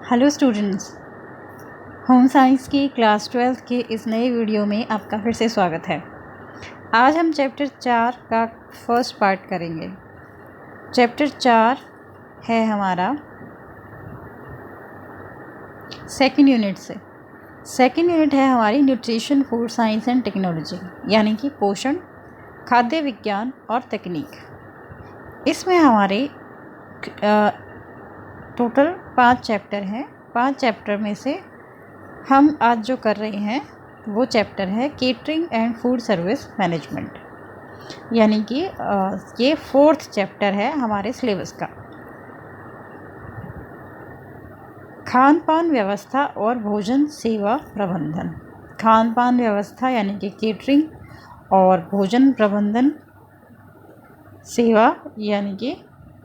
Hello students, home science की class 12 के इस नए वीडियो में आपका फिर से स्वागत है। आज हम चैप्टर 4 का फर्स्ट पार्ट करेंगे। चैप्टर 4 है हमारा सेकंड यूनिट से। सेकंड यूनिट है हमारी nutrition, food science and technology, यानी कि पोषण, खाद्य विज्ञान और तकनीक। इसमें हमारे टोटल 5 चैप्टर हैं। 5 चैप्टर में से हम आज जो कर रहे हैं वो चैप्टर है catering and food service management, यानी कि ये 4th चैप्टर है हमारे सिलेबस का। खान पान व्यवस्था और भोजन सेवा प्रबंधन। खान पान व्यवस्था यानी कि केटरिंग और भोजन प्रबंधन सेवा यानी कि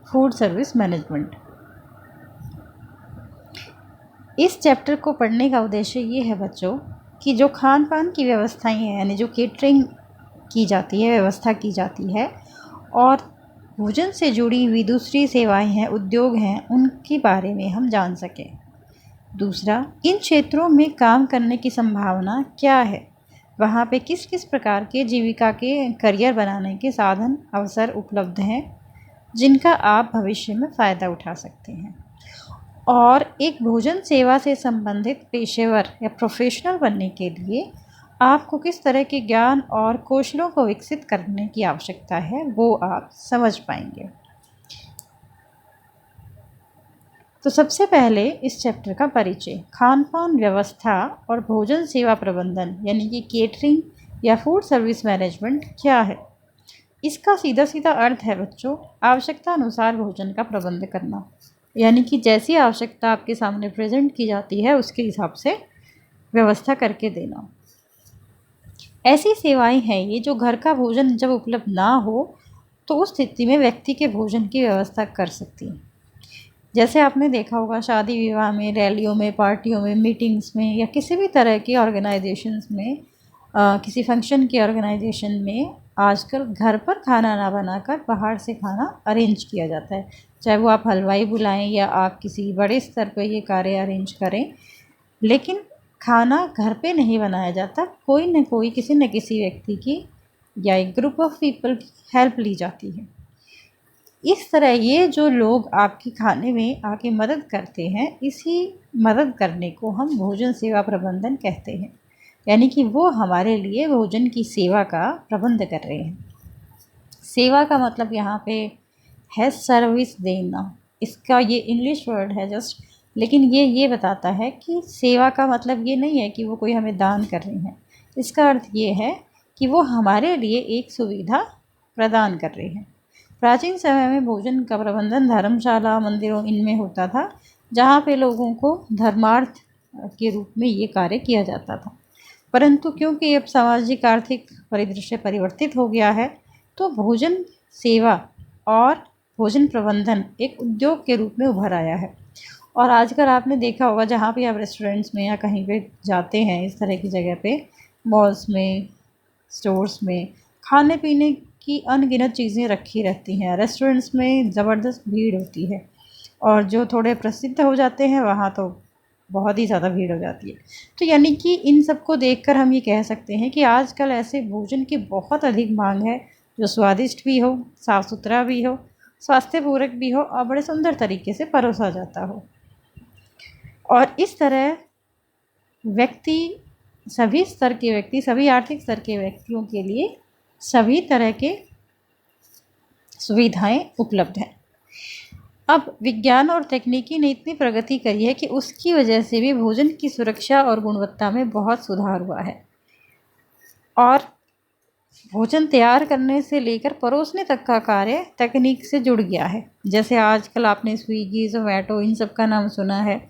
फूड सर्विस मैनेजमेंट। इस चैप्टर को पढ़ने का उद्देश्य ये है बच्चों कि जो खान पान की व्यवस्थाएं हैं, यानी जो केटरिंग की जाती है, व्यवस्था की जाती है, और भोजन से जुड़ी हुई दूसरी सेवाएं हैं, उद्योग हैं, उनके बारे में हम जान सकें। दूसरा, इन क्षेत्रों में काम करने की संभावना क्या है, वहाँ पे किस किस प्रकार के जीविका के करियर बनाने के साधन अवसर उपलब्ध हैं जिनका आप भविष्य में फ़ायदा उठा सकते हैं। और एक भोजन सेवा से संबंधित पेशेवर या प्रोफेशनल बनने के लिए आपको किस तरह के ज्ञान और कौशलों को विकसित करने की आवश्यकता है वो आप समझ पाएंगे। तो सबसे पहले इस चैप्टर का परिचय। खान पान व्यवस्था और भोजन सेवा प्रबंधन यानी कि केटरिंग या फूड सर्विस मैनेजमेंट क्या है। इसका सीधा सीधा अर्थ है बच्चों, आवश्यकता अनुसार भोजन का प्रबंध करना, यानी कि जैसी आवश्यकता आपके सामने प्रेजेंट की जाती है उसके हिसाब से व्यवस्था करके देना। ऐसी सेवाएं हैं ये जो घर का भोजन जब उपलब्ध ना हो तो उस स्थिति में व्यक्ति के भोजन की व्यवस्था कर सकती है। जैसे आपने देखा होगा शादी विवाह में, रैलियों में, पार्टियों में, मीटिंग्स में या किसी भी तरह की ऑर्गेनाइजेशंस में, किसी फंक्शन के ऑर्गेनाइजेशन में आजकल घर पर खाना ना बनाकर बाहर से खाना अरेंज किया जाता है। चाहे वो आप हलवाई बुलाएं या आप किसी बड़े स्तर पर ये कार्य अरेंज करें, लेकिन खाना घर पे नहीं बनाया जाता। कोई न कोई, किसी न किसी व्यक्ति की या एक ग्रुप ऑफ पीपल की हेल्प ली जाती है। इस तरह ये जो लोग आपके खाने में आके मदद करते हैं, इसी मदद करने को हम भोजन सेवा प्रबंधन कहते हैं, यानी कि वो हमारे लिए भोजन की सेवा का प्रबंध कर रहे हैं। सेवा का मतलब यहाँ पे है सर्विस देना। इसका ये इंग्लिश वर्ड है जस्ट, लेकिन ये बताता है कि सेवा का मतलब ये नहीं है कि वो कोई हमें दान कर रहे हैं। इसका अर्थ ये है कि वो हमारे लिए एक सुविधा प्रदान कर रहे हैं। प्राचीन समय में भोजन का प्रबंधन धर्मशाला, मंदिरों इनमें होता था, जहाँ पे लोगों को धर्मार्थ के रूप में ये कार्य किया जाता था। परंतु क्योंकि अब सामाजिक आर्थिक परिदृश्य परिवर्तित हो गया है, तो भोजन सेवा और भोजन प्रबंधन एक उद्योग के रूप में उभर आया है। और आजकल आपने देखा होगा जहाँ भी आप रेस्टोरेंट्स में या कहीं पे जाते हैं, इस तरह की जगह पे, मॉल्स में, स्टोर्स में, खाने पीने की अनगिनत चीज़ें रखी रहती हैं। रेस्टोरेंट्स में ज़बरदस्त भीड़ होती है, और जो थोड़े प्रसिद्ध हो जाते हैं वहाँ तो बहुत ही ज़्यादा भीड़ हो जाती है। तो यानी कि इन सबको देखकर हम ये कह सकते हैं कि आजकल ऐसे भोजन की बहुत अधिक मांग है जो स्वादिष्ट भी हो, साफ़ सुथरा भी हो, स्वास्थ्य पूरक भी हो और बड़े सुंदर तरीके से परोसा जाता हो। और इस तरह सभी स्तर के व्यक्ति, सभी आर्थिक स्तर के व्यक्तियों के लिए सभी तरह के सुविधाएं उपलब्ध हैं। अब विज्ञान और तकनीकी ने इतनी प्रगति करी है कि उसकी वजह से भी भोजन की सुरक्षा और गुणवत्ता में बहुत सुधार हुआ है, और भोजन तैयार करने से लेकर परोसने तक का कार्य तकनीक से जुड़ गया है। जैसे आजकल आपने स्विगी, जोमेटो, इन सब का नाम सुना है।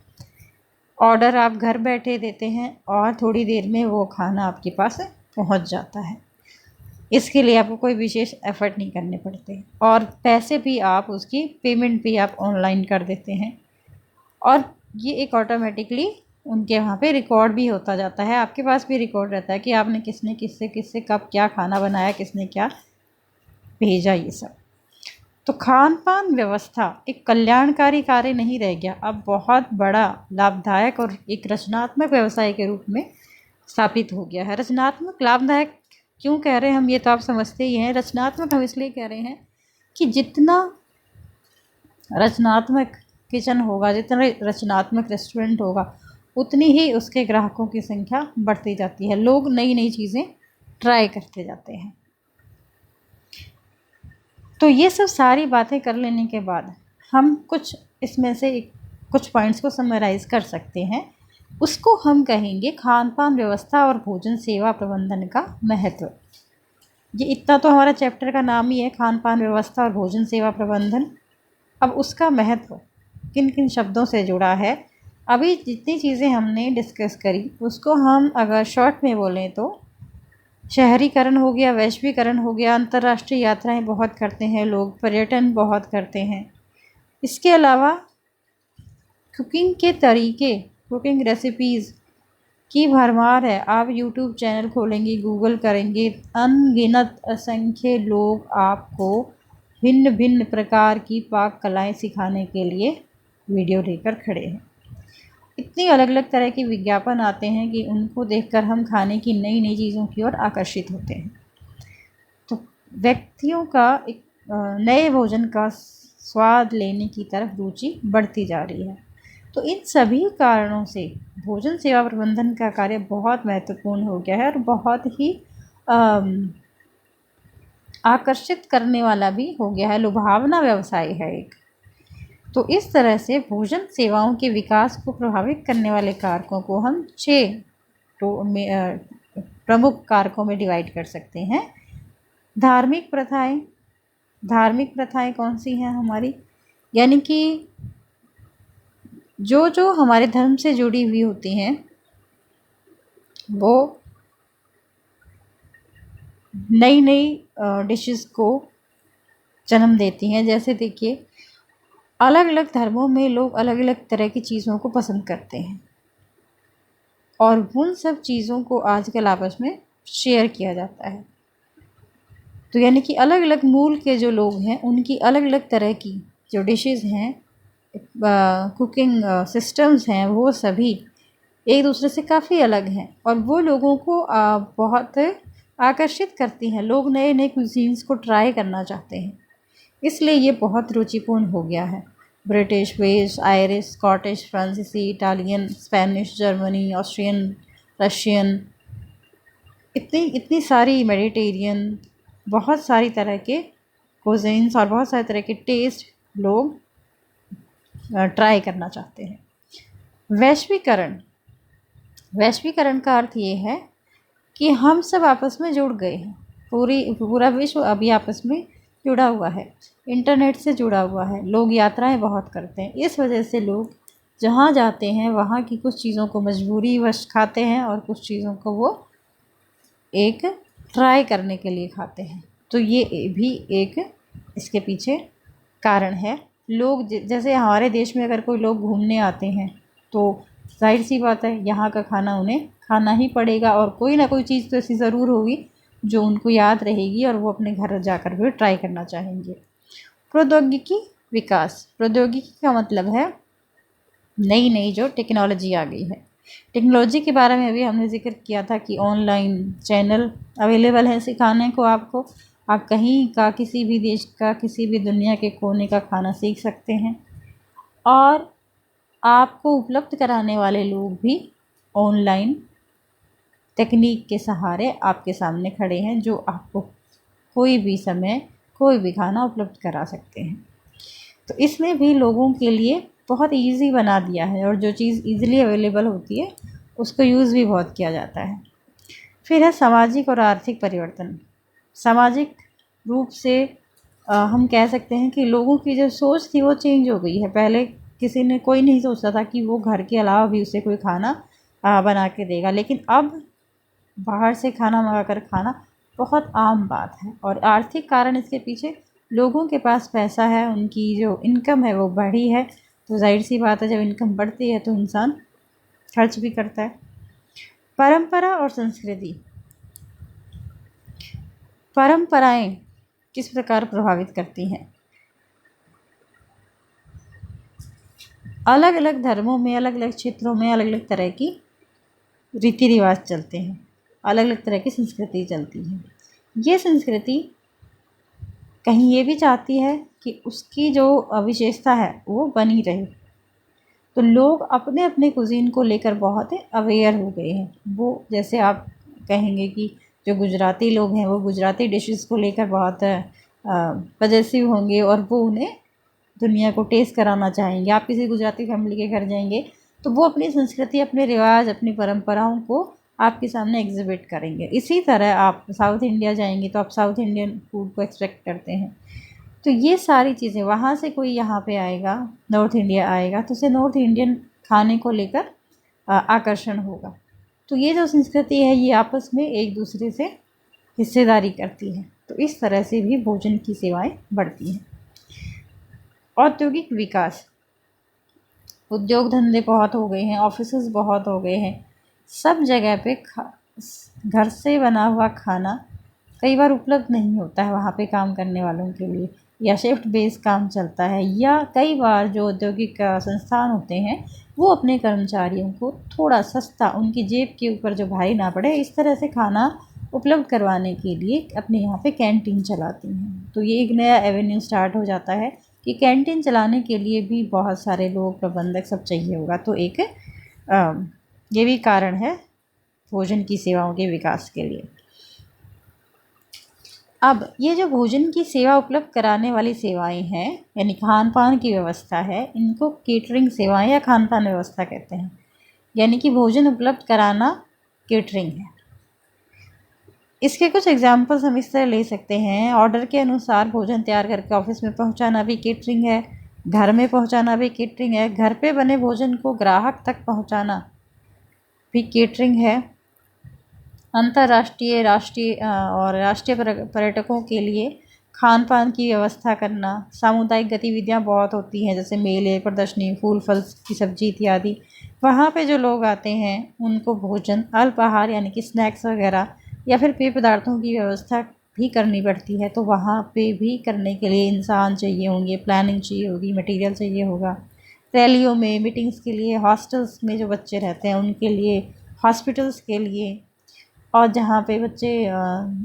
ऑर्डर आप घर बैठे देते हैं और थोड़ी देर में वो खाना आपके पास पहुंच जाता है। इसके लिए आपको कोई विशेष एफर्ट नहीं करने पड़ते, और पैसे भी आप उसकी पेमेंट भी आप ऑनलाइन कर देते हैं, और ये एक ऑटोमेटिकली उनके वहाँ पे रिकॉर्ड भी होता जाता है। आपके पास भी रिकॉर्ड रहता है कि आपने किससे कब क्या खाना बनाया, किसने क्या भेजा, ये सब। तो खान पान व्यवस्था एक कल्याणकारी कार्य नहीं रह गया, अब बहुत बड़ा लाभदायक और एक रचनात्मक व्यवसाय के रूप में स्थापित हो गया है। रचनात्मक लाभदायक क्यों कह रहे हैं हम, ये तो आप समझते ही हैं। रचनात्मक हम इसलिए कह रहे हैं कि जितना रचनात्मक किचन होगा, जितना रचनात्मक रेस्टोरेंट होगा, उतनी ही उसके ग्राहकों की संख्या बढ़ती जाती है। लोग नई नई चीज़ें ट्राई करते जाते हैं। तो ये सब सारी बातें कर लेने के बाद हम कुछ इसमें से कुछ पॉइंट्स को समराइज़ कर सकते हैं। उसको हम कहेंगे खान पान व्यवस्था और भोजन सेवा प्रबंधन का महत्व। ये इतना तो हमारा चैप्टर का नाम ही है, खान पान व्यवस्था और भोजन सेवा प्रबंधन। अब उसका महत्व किन किन शब्दों से जुड़ा है, अभी जितनी चीज़ें हमने डिस्कस करी उसको हम अगर शॉर्ट में बोलें तो शहरीकरण हो गया, वैश्वीकरण हो गया, अंतर्राष्ट्रीय यात्राएं बहुत करते हैं लोग, पर्यटन बहुत करते हैं। इसके अलावा कुकिंग के तरीके, कुकिंग रेसिपीज़ की भरमार है। आप यूट्यूब चैनल खोलेंगे, गूगल करेंगे, अनगिनत असंख्य लोग आपको भिन्न भिन्न प्रकार की पाक कलाएँ सिखाने के लिए वीडियो लेकर खड़े हैं। इतनी अलग अलग तरह के विज्ञापन आते हैं कि उनको देखकर हम खाने की नई नई चीज़ों की ओर आकर्षित होते हैं। तो व्यक्तियों का एक नए भोजन का स्वाद लेने की तरफ रुचि बढ़ती जा रही है। तो इन सभी कारणों से भोजन सेवा प्रबंधन का कार्य बहुत महत्वपूर्ण हो गया है और बहुत ही आकर्षित करने वाला भी हो गया है, लुभावना व्यवसाय है एक। तो इस तरह से भोजन सेवाओं के विकास को प्रभावित करने वाले कारकों को हम 6 प्रमुख कारकों में डिवाइड कर सकते हैं। धार्मिक प्रथाएं। धार्मिक प्रथाएं कौन सी हैं हमारी, यानी कि जो जो हमारे धर्म से जुड़ी हुई होती हैं वो नई नई डिशेस को जन्म देती हैं। जैसे देखिए, अलग अलग धर्मों में लोग अलग अलग तरह की चीज़ों को पसंद करते हैं और उन सब चीज़ों को आजकल आपस में शेयर किया जाता है। तो यानी कि अलग अलग मूल के जो लोग हैं उनकी अलग अलग तरह की जो डिशेस हैं, कुकिंग सिस्टम्स हैं, वो सभी एक दूसरे से काफ़ी अलग हैं और वो लोगों को बहुत आकर्षित करती हैं। लोग नए नए कुजीन्स को ट्राई करना चाहते हैं, इसलिए ये बहुत रुचिपूर्ण हो गया है। ब्रिटिश, वेल्श, आयरिश, स्कॉटिश, फ्रांसीसी, Italian, Spanish, Germany, Austrian, Russian, इतनी सारी, मेडिटेरियन, बहुत सारी तरह के कुजीन्स और बहुत सारे तरह के टेस्ट लोग ट्राई करना चाहते हैं। वैश्वीकरण। वैश्वीकरण का अर्थ ये है कि हम सब आपस में जुड़ गए हैं। पूरा विश्व अभी आपस में जुड़ा हुआ है, इंटरनेट से जुड़ा हुआ है। लोग यात्राएं बहुत करते हैं, इस वजह से लोग जहाँ जाते हैं वहाँ की कुछ चीज़ों को मजबूरीवश खाते हैं और कुछ चीज़ों को वो एक ट्राई करने के लिए खाते हैं। तो ये भी एक इसके पीछे कारण है। लोग जैसे हमारे देश में अगर कोई लोग घूमने आते हैं तो जाहिर सी बात है यहाँ का खाना उन्हें खाना ही पड़ेगा और कोई ना कोई चीज़ तो ऐसी ज़रूर होगी जो उनको याद रहेगी और वो अपने घर जाकर भी ट्राई करना चाहेंगे। प्रौद्योगिकी विकास। प्रौद्योगिकी का मतलब है नई नई जो टेक्नोलॉजी आ गई है। टेक्नोलॉजी के बारे में भी हमने जिक्र किया था कि ऑनलाइन चैनल अवेलेबल है सिखाने को आपको। आप कहीं का, किसी भी देश का, किसी भी दुनिया के कोने का खाना सीख सकते हैं और आपको उपलब्ध कराने वाले लोग भी ऑनलाइन तकनीक के सहारे आपके सामने खड़े हैं, जो आपको कोई भी समय कोई भी खाना उपलब्ध करा सकते हैं। तो इसने भी लोगों के लिए बहुत इजी बना दिया है और जो चीज़ इजीली अवेलेबल होती है उसको यूज़ भी बहुत किया जाता है। फिर है सामाजिक और आर्थिक परिवर्तन। सामाजिक रूप से हम कह सकते हैं कि लोगों की जो सोच थी वो चेंज हो गई है। पहले कोई नहीं सोचता था कि वो घर के अलावा भी उसे कोई खाना बना के देगा, लेकिन अब बाहर से खाना मंगाकर खाना बहुत आम बात है। और आर्थिक कारण इसके पीछे, लोगों के पास पैसा है, उनकी जो इनकम है वो बढ़ी है, तो जाहिर सी बात है जब इनकम बढ़ती है तो इंसान खर्च भी करता है। परंपरा और संस्कृति। परंपराएं किस प्रकार प्रभावित करती हैं। अलग अलग धर्मों में, अलग अलग क्षेत्रों में अलग अलग तरह की रीति रिवाज चलते हैं, अलग अलग तरह की संस्कृति चलती है। ये संस्कृति कहीं ये भी चाहती है कि उसकी जो विशेषता है वो बनी रहे। तो लोग अपने अपने कुज़ीन को लेकर बहुत अवेयर हो गए हैं। वो जैसे आप कहेंगे कि जो गुजराती लोग हैं वो गुजराती डिशेस को लेकर बहुत पजेसिव होंगे और वो उन्हें दुनिया को टेस्ट कराना चाहेंगे। आप किसी गुजराती फैमिली के घर जाएंगे तो वो अपनी संस्कृति, अपने रिवाज, अपनी परंपराओं को आपके सामने एग्जिबिट करेंगे। इसी तरह आप साउथ इंडिया जाएंगे तो आप साउथ इंडियन फूड को एक्सपेक्ट करते हैं। तो ये सारी चीज़ें, वहाँ से कोई यहाँ पे आएगा, नॉर्थ इंडिया आएगा तो उसे नॉर्थ इंडियन खाने को लेकर आकर्षण होगा। तो ये जो संस्कृति है ये आपस में एक दूसरे से हिस्सेदारी करती है। तो इस तरह से भी भोजन की सेवाएं बढ़ती हैं। औद्योगिक विकास, उद्योग धंधे बहुत हो गए हैं, ऑफिसेज बहुत हो गए हैं, सब जगह पे घर से बना हुआ खाना कई बार उपलब्ध नहीं होता है वहाँ पे काम करने वालों के लिए, या शिफ्ट बेस काम चलता है, या कई बार जो औद्योगिक संस्थान होते हैं वो अपने कर्मचारियों को थोड़ा सस्ता, उनकी जेब के ऊपर जो भारी ना पड़े, इस तरह से खाना उपलब्ध करवाने के लिए अपने यहाँ पे कैंटीन चलाती हैं। तो ये एक नया एवेन्यू स्टार्ट हो जाता है कि कैंटीन चलाने के लिए भी बहुत सारे लोग, प्रबंधक सब चाहिए होगा। तो एक ये भी कारण है भोजन की सेवाओं के विकास के लिए। अब ये जो भोजन की सेवा उपलब्ध कराने वाली सेवाएं हैं, यानी खान पान की व्यवस्था है, इनको केटरिंग सेवाएं या खान पान व्यवस्था कहते हैं। यानी कि भोजन उपलब्ध कराना केटरिंग है। इसके कुछ एग्जाम्पल्स हम इस तरह ले सकते हैं। ऑर्डर के अनुसार भोजन तैयार करके ऑफिस में पहुंचाना भी केटरिंग है, घर में पहुंचाना भी केटरिंग है, घर पे बने भोजन को ग्राहक तक पहुंचाना भी केटरिंग है। अंतर्राष्ट्रीय, राष्ट्रीय और राष्ट्रीय पर्यटकों के लिए खान पान की व्यवस्था करना। सामुदायिक गतिविधियां बहुत होती हैं, जैसे मेले, प्रदर्शनी, फूल फल की सब्जी इत्यादि। वहाँ पे जो लोग आते हैं उनको भोजन, अल्पाहार यानी कि स्नैक्स वगैरह या फिर पेय पदार्थों की व्यवस्था भी करनी पड़ती है। तो वहाँ पे भी करने के लिए इंसान चाहिए होंगे, प्लानिंग चाहिए होगी, मटेरियल चाहिए होगा। रैलियों में, मीटिंग्स के लिए, हॉस्टल्स में जो बच्चे रहते हैं उनके लिए, हॉस्पिटल्स के लिए, और जहाँ पे बच्चे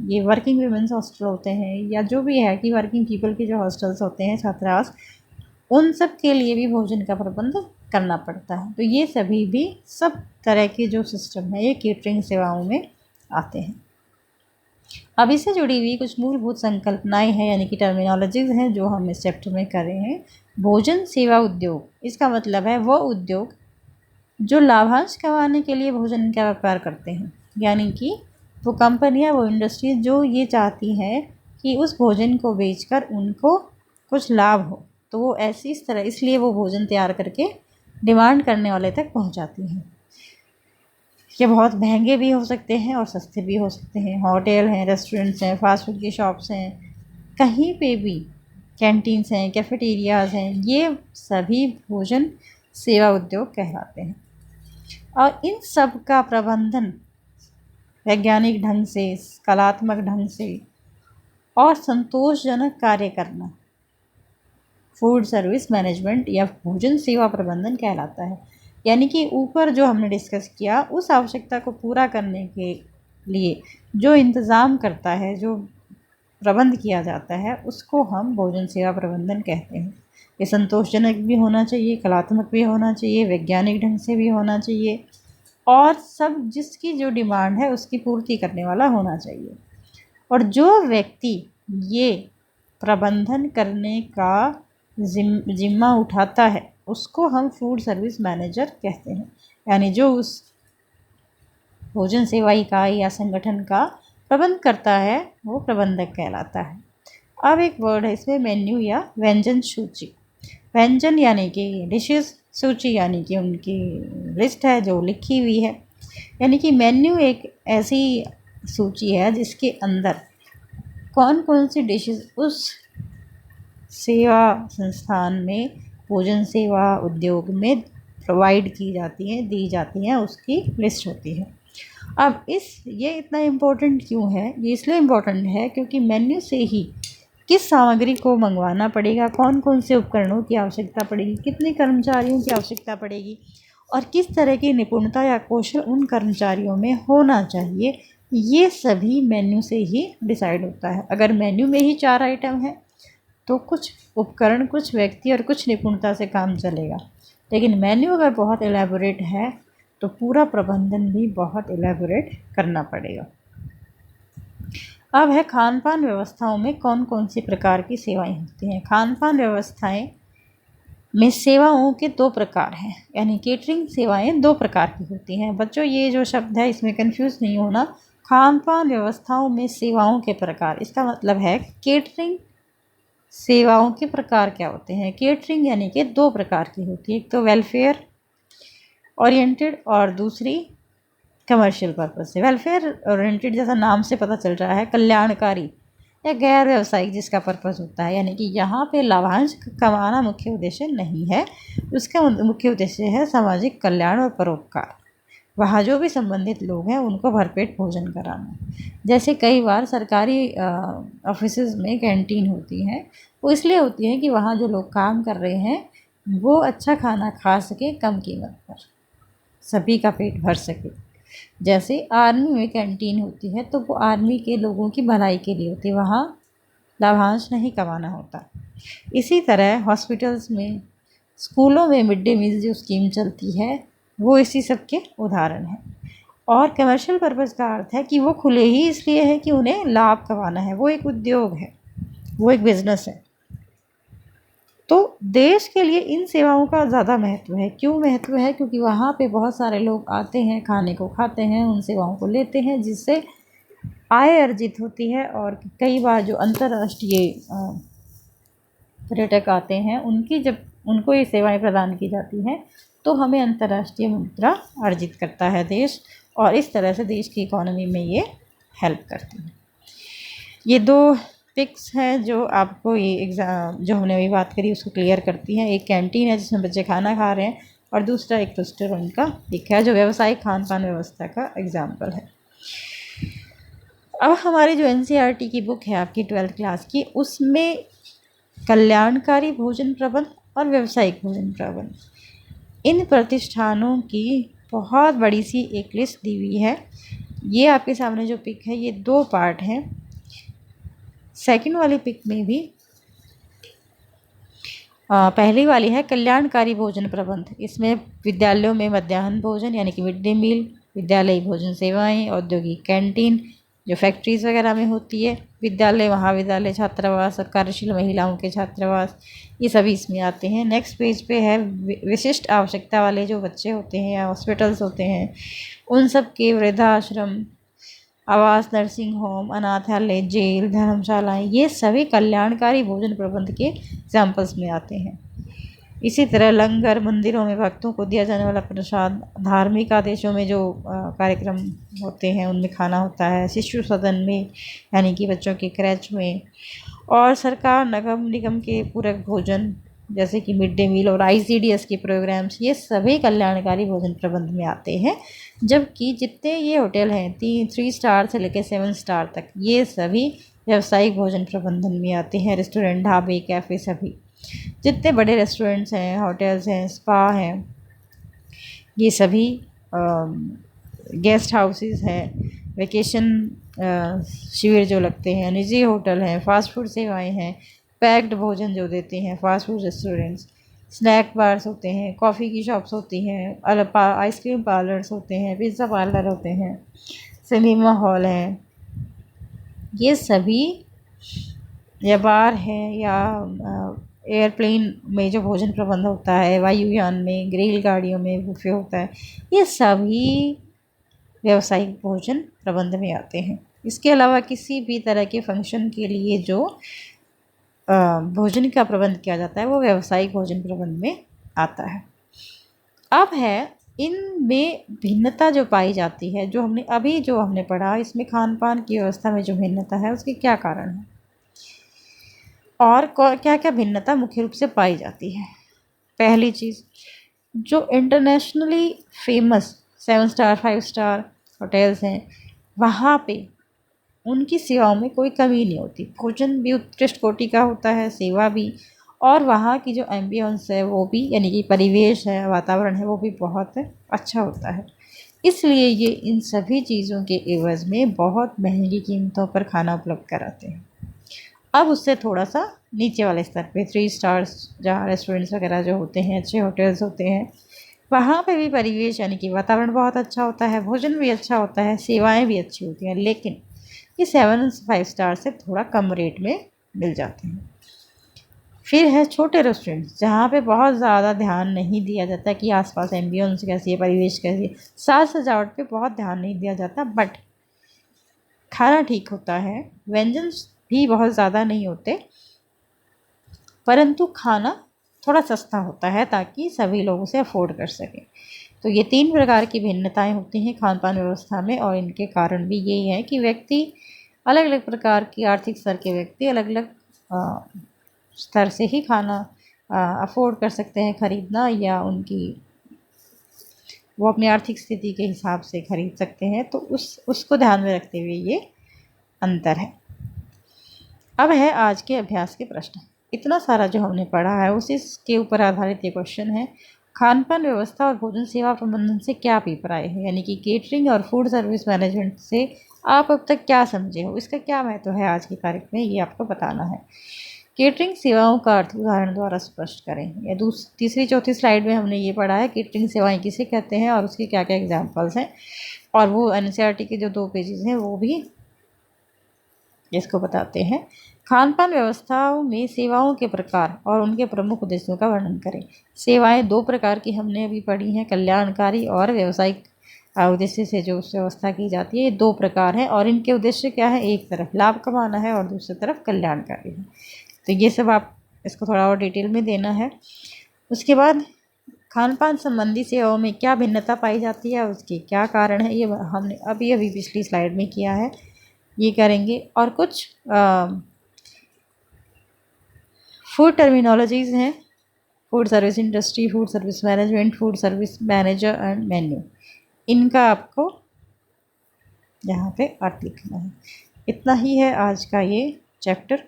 ये वर्किंग वुमेंस हॉस्टल होते हैं, या जो भी है कि वर्किंग पीपल के जो हॉस्टल्स होते हैं, छात्रावास, उन सब के लिए भी भोजन का प्रबंध करना पड़ता है। तो ये सभी भी सब तरह के जो सिस्टम है ये केटरिंग सेवाओं में आते हैं। अब इससे जुड़ी हुई कुछ मूलभूत संकल्पनाएं हैं, यानी कि टर्मिनोलॉजीज हैं जो हम इस चैप्टर में कर रहे हैं। भोजन सेवा उद्योग, इसका मतलब है वो उद्योग जो लाभांश कमाने के लिए भोजन का व्यापार करते हैं। यानी कि वो कंपनियां, वो इंडस्ट्री जो ये चाहती हैं कि उस भोजन को बेचकर उनको कुछ लाभ हो, तो वो ऐसी इस तरह इसलिए वो भोजन तैयार करके डिमांड करने वाले तक पहुंचाती हैं। ये बहुत महंगे भी हो सकते हैं और सस्ते भी हो सकते हैं। होटल हैं, रेस्टोरेंट्स हैं, फास्ट फूड की शॉप्स हैं, कहीं पे भी कैंटीन्स हैं, कैफेटेरियाज़ हैं, ये सभी भोजन सेवा उद्योग कहलाते हैं। और इन सब का प्रबंधन वैज्ञानिक ढंग से, कलात्मक ढंग से और संतोषजनक कार्य करना फूड सर्विस मैनेजमेंट या भोजन सेवा प्रबंधन कहलाता है। यानी कि ऊपर जो हमने डिस्कस किया, उस आवश्यकता को पूरा करने के लिए जो इंतज़ाम करता है, जो प्रबंध किया जाता है, उसको हम भोजन सेवा प्रबंधन कहते हैं। ये संतोषजनक भी होना चाहिए, कलात्मक भी होना चाहिए, वैज्ञानिक ढंग से भी होना चाहिए, और सब जिसकी जो डिमांड है उसकी पूर्ति करने वाला होना चाहिए। और जो व्यक्ति ये प्रबंधन करने का जिम्मा उठाता है उसको हम फूड सर्विस मैनेजर कहते हैं। यानी जो उस भोजन सेवा इकाई या संगठन का प्रबंध करता है वो प्रबंधक कहलाता है। अब एक वर्ड है इसमें, मेन्यू या व्यंजन सूची। व्यंजन यानी कि डिशेस, सूची यानी कि उनकी लिस्ट है जो लिखी हुई है। यानी कि मेन्यू एक ऐसी सूची है जिसके अंदर कौन कौन सी डिशेस उस सेवा संस्थान में, भोजन सेवा उद्योग में प्रोवाइड की जाती हैं, दी जाती हैं, उसकी लिस्ट होती है। अब ये इतना इम्पोर्टेंट क्यों है? ये इसलिए इम्पोर्टेंट है क्योंकि मेन्यू से ही किस सामग्री को मंगवाना पड़ेगा, कौन कौन से उपकरणों की आवश्यकता पड़ेगी, कितने कर्मचारियों की आवश्यकता पड़ेगी और किस तरह की निपुणता या कौशल उन कर्मचारियों में होना चाहिए, ये सभी मेन्यू से ही डिसाइड होता है। अगर मेन्यू में ही 4 आइटम है तो कुछ उपकरण, कुछ व्यक्ति और कुछ निपुणता से काम चलेगा, लेकिन मेन्यू अगर बहुत एलेबोरेट है तो पूरा प्रबंधन भी बहुत एलेबोरेट करना पड़ेगा। अब है खान पान व्यवस्थाओं में कौन कौन सी प्रकार की सेवाएं होती हैं। खान पान व्यवस्थाएं में सेवाओं के 2 प्रकार हैं, यानी केटरिंग सेवाएं 2 प्रकार की होती हैं। बच्चों, ये जो शब्द है इसमें कंफ्यूज नहीं होना। खान पान व्यवस्थाओं में सेवाओं के प्रकार, इसका मतलब है केटरिंग सेवाओं के प्रकार क्या होते हैं। केटरिंग यानी कि 2 प्रकार की होती है, एक तो वेलफेयर ओरिएंटेड और दूसरी कमर्शियल पर्पज से। वेलफेयर ओरिएंटेड जैसा नाम से पता चल रहा है, कल्याणकारी या गैर व्यावसायिक जिसका पर्पज़ होता है, यानी कि यहाँ पे लाभांश कमाना मुख्य उद्देश्य नहीं है, उसका मुख्य उद्देश्य है सामाजिक कल्याण और परोपकार। वहाँ जो भी संबंधित लोग हैं उनको भरपेट भोजन कराना। जैसे कई बार सरकारी ऑफिसेज में कैंटीन होती हैं, वो इसलिए होती है कि वहाँ जो लोग काम कर रहे हैं वो अच्छा खाना खा सके कम कीमत पर, सभी का पेट भर सके। जैसे आर्मी में कैंटीन होती है तो वो आर्मी के लोगों की भलाई के लिए होती है, वहाँ लाभांश नहीं कमाना होता। इसी तरह हॉस्पिटल्स में, स्कूलों में मिड डे मील जो स्कीम चलती है वो इसी सब के उदाहरण हैं। और कमर्शियल पर्पज़ का अर्थ है कि वो खुले ही इसलिए है कि उन्हें लाभ कमाना है, वो एक उद्योग है, वो एक बिजनेस है। तो देश के लिए इन सेवाओं का ज़्यादा महत्व है। क्यों महत्व है? क्योंकि वहाँ पे बहुत सारे लोग आते हैं, खाने को खाते हैं, उन सेवाओं को लेते हैं, जिससे आय अर्जित होती है। और कई बार जो अंतर्राष्ट्रीय पर्यटक आते हैं उनको ये सेवाएं प्रदान की जाती हैं, तो हमें अंतर्राष्ट्रीय मुद्रा अर्जित करता है देश, और इस तरह से देश की इकोनॉमी में ये हेल्प करती है। ये 2 पिक्स हैं जो आपको ये एग्ज़ाम जो हमने अभी बात करी उसको क्लियर करती हैं। एक कैंटीन है जिसमें बच्चे खाना खा रहे हैं, और दूसरा एक रेस्टोरेंट का पिक है जो व्यावसायिक खान पान व्यवस्था का एग्जाम्पल है। अब हमारी जो NCERT की बुक है आपकी 12th क्लास की, उसमें कल्याणकारी भोजन प्रबंध और व्यावसायिक भोजन प्रबंध, इन प्रतिष्ठानों की बहुत बड़ी सी एक लिस्ट दी हुई है। ये आपके सामने जो पिक है ये 2 पार्ट हैं। सेकंड वाली पिक में भी पहली वाली है कल्याणकारी भोजन प्रबंध। इसमें विद्यालयों में मध्याह्न भोजन यानी कि मिड डे मील, विद्यालयी भोजन सेवाएं, औद्योगिक कैंटीन जो फैक्ट्रीज़ वगैरह में होती है, विद्यालय महाविद्यालय छात्रावास और कार्यशील महिलाओं के छात्रावास, ये सभी इसमें आते हैं। नेक्स्ट पेज पे है विशिष्ट आवश्यकता वाले जो बच्चे होते हैं या हॉस्पिटल्स होते हैं, उन सब के वृद्धाश्रम, आवास, नर्सिंग होम, अनाथालय, जेल, धर्मशालाएँ, ये सभी कल्याणकारी भोजन प्रबंध के एग्जाम्पल्स में आते हैं। इसी तरह लंगर, मंदिरों में भक्तों को दिया जाने वाला प्रसाद, धार्मिक आदेशों में जो कार्यक्रम होते हैं उनमें खाना होता है, शिशु सदन में यानी कि बच्चों के क्रैच में, और सरकार नगम निगम के पूरक भोजन जैसे कि मिड डे मील और ICDS के प्रोग्राम्स, ये सभी कल्याणकारी भोजन प्रबंध में आते हैं। जबकि जितने ये होटल हैं 3 स्टार से लेकर 7 स्टार तक, ये सभी व्यावसायिक भोजन प्रबंधन में आते हैं। रेस्टोरेंट, ढाबे, कैफ़े, सभी जितने बड़े रेस्टोरेंट्स हैं, होटल्स हैं, स्पा हैं, ये सभी गेस्ट हाउसेस हैं, वेकेशन शिविर जो लगते हैं, निजी होटल हैं, फास्ट फूड सेवाएं हैं, पैक्ड भोजन जो देते हैं fast food restaurants, snack bars होते हैं, कॉफ़ी की शॉप्स होती हैं, आइसक्रीम पार्लर्स होते हैं, पिज़्ज़ा पार्लर होते हैं, सिनेमा हॉल हैं, ये सभी या बार हैं, या एयरप्लेन में जो भोजन प्रबंध होता है, वायुयान में, रेलगाड़ियों में बुफे होता है, ये सभी व्यावसायिक भोजन प्रबंध में आते हैं। इसके अलावा किसी भी तरह के फंक्शन के लिए जो भोजन का प्रबंध किया जाता है वो व्यावसायिक भोजन प्रबंध में आता है। अब है इनमें भिन्नता जो पाई जाती है, जो हमने पढ़ा, इसमें खान पान की व्यवस्था में जो भिन्नता है उसके क्या कारण है और क्या क्या भिन्नता मुख्य रूप से पाई जाती है। पहली चीज़, जो internationally famous 7 star 5 star hotels हैं, वहाँ पे उनकी सेवाओं में कोई कमी नहीं होती। भोजन भी उत्कृष्ट कोटि का होता है, सेवा भी, और वहाँ की जो एम्बियंस है वो भी, यानी कि परिवेश है, वातावरण है, वो भी बहुत अच्छा होता है। इसलिए ये इन सभी चीज़ों के एवज़ में बहुत महंगी कीमतों पर खाना उपलब्ध कराते हैं। अब उससे थोड़ा सा नीचे वाले स्तर पे 3 स्टार्स जहाँ रेस्टोरेंट्स वगैरह जो होते हैं, अच्छे होटल्स होते हैं, वहाँ पे भी परिवेश यानी कि वातावरण बहुत अच्छा होता है, भोजन भी अच्छा होता है, सेवाएं भी अच्छी होती हैं, लेकिन ये 7 5 स्टार से थोड़ा कम रेट में मिल जाते हैं। फिर है छोटे रेस्टोरेंट्स जहाँ पे बहुत ज़्यादा ध्यान नहीं दिया जाता कि आसपास एम्बियंस कैसी है, परिवेश कैसी है, साज सजावट पे बहुत ध्यान नहीं दिया जाता, बट खाना ठीक होता है, व्यंजन भी बहुत ज़्यादा नहीं होते, परंतु खाना थोड़ा सस्ता होता है ताकि सभी लोग उसे अफोर्ड कर सकें। तो ये 3 प्रकार की भिन्नताएं होती हैं खान पान व्यवस्था में, और इनके कारण भी यही है कि व्यक्ति अलग अलग प्रकार की आर्थिक स्तर के व्यक्ति अलग अलग स्तर से ही खाना अफोर्ड कर सकते हैं खरीदना, या उनकी वो अपनी आर्थिक स्थिति के हिसाब से खरीद सकते हैं। तो उसको ध्यान में रखते हुए ये अंतर है। अब है आज के अभ्यास के प्रश्न। इतना सारा जो हमने पढ़ा है उसी के ऊपर आधारित ये क्वेश्चन है। खान पान व्यवस्था और भोजन सेवा प्रबंधन से क्या अभिप्राय है, यानी कि केटरिंग और फूड सर्विस मैनेजमेंट से आप अब तक क्या समझे हो, इसका क्या महत्व है आज के कार्यक्रम में, ये आपको बताना है। केटरिंग सेवाओं का अर्थ उदाहरण द्वारा स्पष्ट करें। या तीसरी चौथी स्लाइड में हमने ये पढ़ा है केटरिंग सेवाएं किसे कहते हैं और उसके क्या क्या एग्जाम्पल्स हैं, और वो एनसीईआरटी के जो 2 पेजेस हैं वो भी इसको बताते हैं। खान पान व्यवस्थाओं में सेवाओं के प्रकार और उनके प्रमुख उद्देश्यों का वर्णन करें। सेवाएं 2 प्रकार की हमने अभी पढ़ी हैं, कल्याणकारी और व्यावसायिक उद्देश्य से जो व्यवस्था की जाती है। ये 2 प्रकार हैं और इनके उद्देश्य क्या है, एक तरफ लाभ कमाना है और दूसरी तरफ कल्याणकारी है। तो ये सब आप इसको थोड़ा और डिटेल में देना है। उसके बाद खान पान संबंधी सेवाओं में क्या भिन्नता पाई जाती है, उसके क्या कारण है, ये हमने अभी पिछली स्लाइड में किया है, ये करेंगे। और कुछ फूड टर्मिनोलॉजीज़ हैं, food service industry, food service management, food service manager and menu, इनका आपको यहाँ पे अर्थ लिखना है। इतना ही है आज का ये चैप्टर।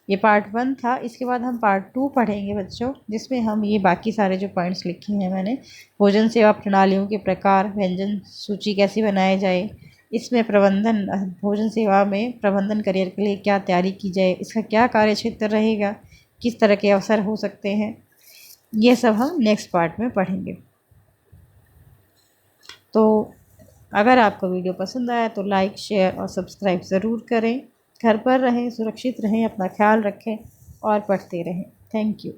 ये पार्ट 1 था। इसके बाद हम पार्ट 2 पढ़ेंगे बच्चों, जिसमें हम ये बाकी सारे जो पॉइंट्स लिखे हैं मैंने, भोजन सेवा प्रणालियों के प्रकार, व्यंजन सूची कैसी बनाई जाए, इसमें प्रबंधन, भोजन सेवा में प्रबंधन करियर के लिए क्या तैयारी की जाए, इसका क्या कार्य क्षेत्र रहेगा, किस तरह के अवसर हो सकते हैं, ये सब हम नेक्स्ट पार्ट में पढ़ेंगे। तो अगर आपको वीडियो पसंद आया तो लाइक, शेयर और सब्सक्राइब ज़रूर करें। घर पर रहें, सुरक्षित रहें, अपना ख्याल रखें और पढ़ते रहें। Thank you.